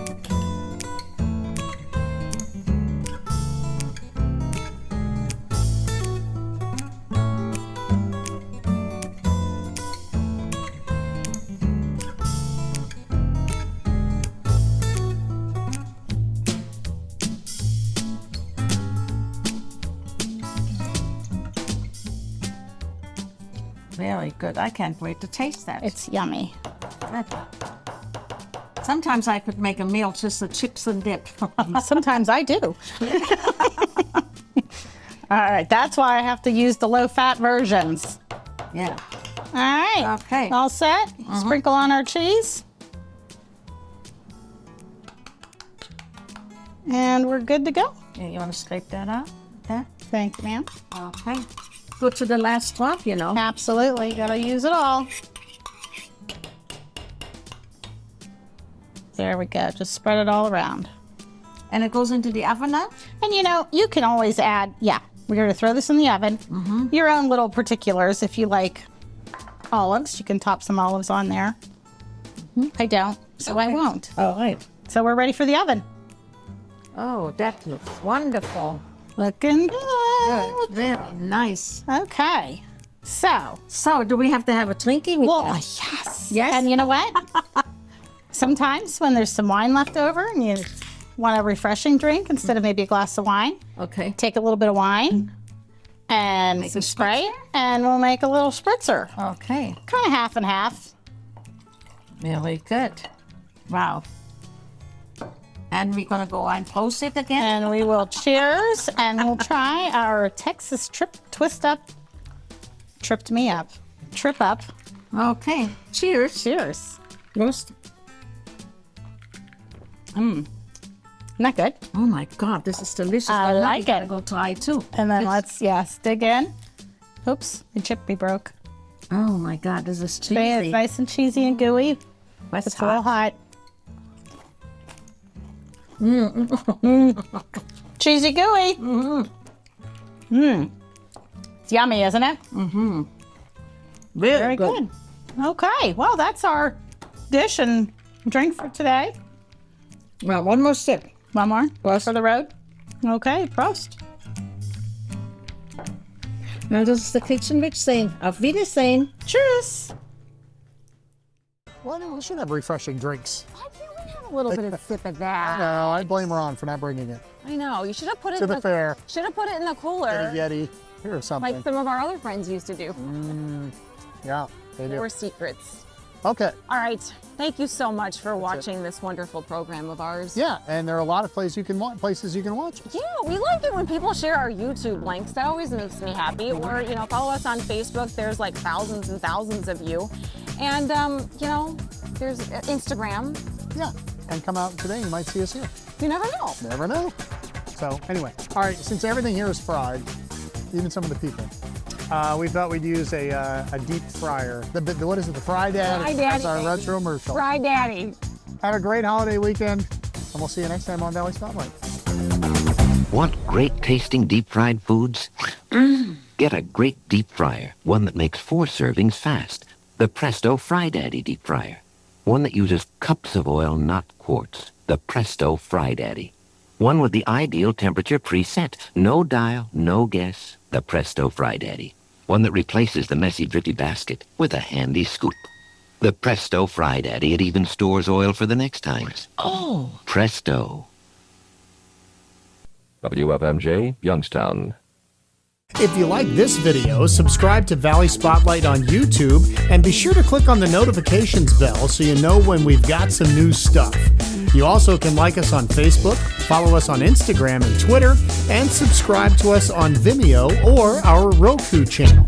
Very good. I can't wait to taste that. It's yummy. Sometimes I could make a meal just with chips and dip. Sometimes I do. All right, that's why I have to use the low-fat versions. Yeah. All right. Okay. All set? Sprinkle on our cheese. And we're good to go. Yeah, you want to scrape that out? There? Thank you, ma'am. Okay. Go to the last drop, you know. Absolutely. Gotta use it all. There we go. Just spread it all around. And it goes into the oven now? And you know, you can always add, we're going to throw this in the oven. Your own little particulars. If you like olives, you can top some olives on there. I don't, so I won't. All right. So we're ready for the oven. Oh, that looks wonderful. Looking good. Very nice. Okay. So do we have to have a Twinkie? Well, yes. Yes. And you know what? Sometimes when there's some wine left over and you want a refreshing drink instead of maybe a glass of wine, okay, take a little bit of wine and some Sprite, and we'll make a little spritzer. Okay. Kind of half and half. Very good. Wow. And we're going to go and post it again? And we will cheers, and we'll try our Texas trip up. Okay. Cheers. Cheers. Roast. Isn't that good? Oh my God, this is delicious. I like it. Go try too. And then let's dig in. Oops, the chip broke. Oh my God, this is cheesy. It's nice and cheesy and gooey. That's it's a little hot. Cheesy gooey. It's yummy, isn't it? Very good. Okay, well, that's our dish and drink for today. Well, one more sip. One more? Prost. For the road? Okay, prost. Now this is the kitchen witch saying, Auf Wiedersehen. Cheers. Well, we should have refreshing drinks. A little bit of sip of that. No, I blame Ron for not bringing it. I know. You should have put it To the fair. Should have put it in the cooler. Yeti, or something. Like some of our other friends used to do. Yeah, they do. More secrets. Okay. All right. Thank you so much for watching this wonderful program of ours. Yeah, and there are a lot of places you can watch it. Yeah, we like it when people share our YouTube links. That always makes me happy. Or, follow us on Facebook. There's like thousands and thousands of you. And, there's Instagram. Yeah, and come out today, you might see us here. You never know. Never know. So anyway, all right, since everything here is fried, even some of the people, we thought we'd use a deep fryer. What is it, the Fry Daddy? Fry Daddy. That's our retro commercial. Fry Daddy. Have a great holiday weekend, and we'll see you next time on Valley Spotlight. Want great tasting deep fried foods? Get a great deep fryer, one that makes 4 servings fast. The Presto Fry Daddy Deep Fryer. One that uses cups of oil, not quarts. The Presto Fry Daddy. One with the ideal temperature preset. No dial, no guess. The Presto Fry Daddy. One that replaces the messy, drippy basket with a handy scoop. The Presto Fry Daddy. It even stores oil for the next times. Oh! Presto. WFMJ, Youngstown. If you like this video, subscribe to Valley Spotlight on YouTube and be sure to click on the notifications bell so you know when we've got some new stuff. You also can like us on Facebook, follow us on Instagram and Twitter, and subscribe to us on Vimeo or our Roku channel.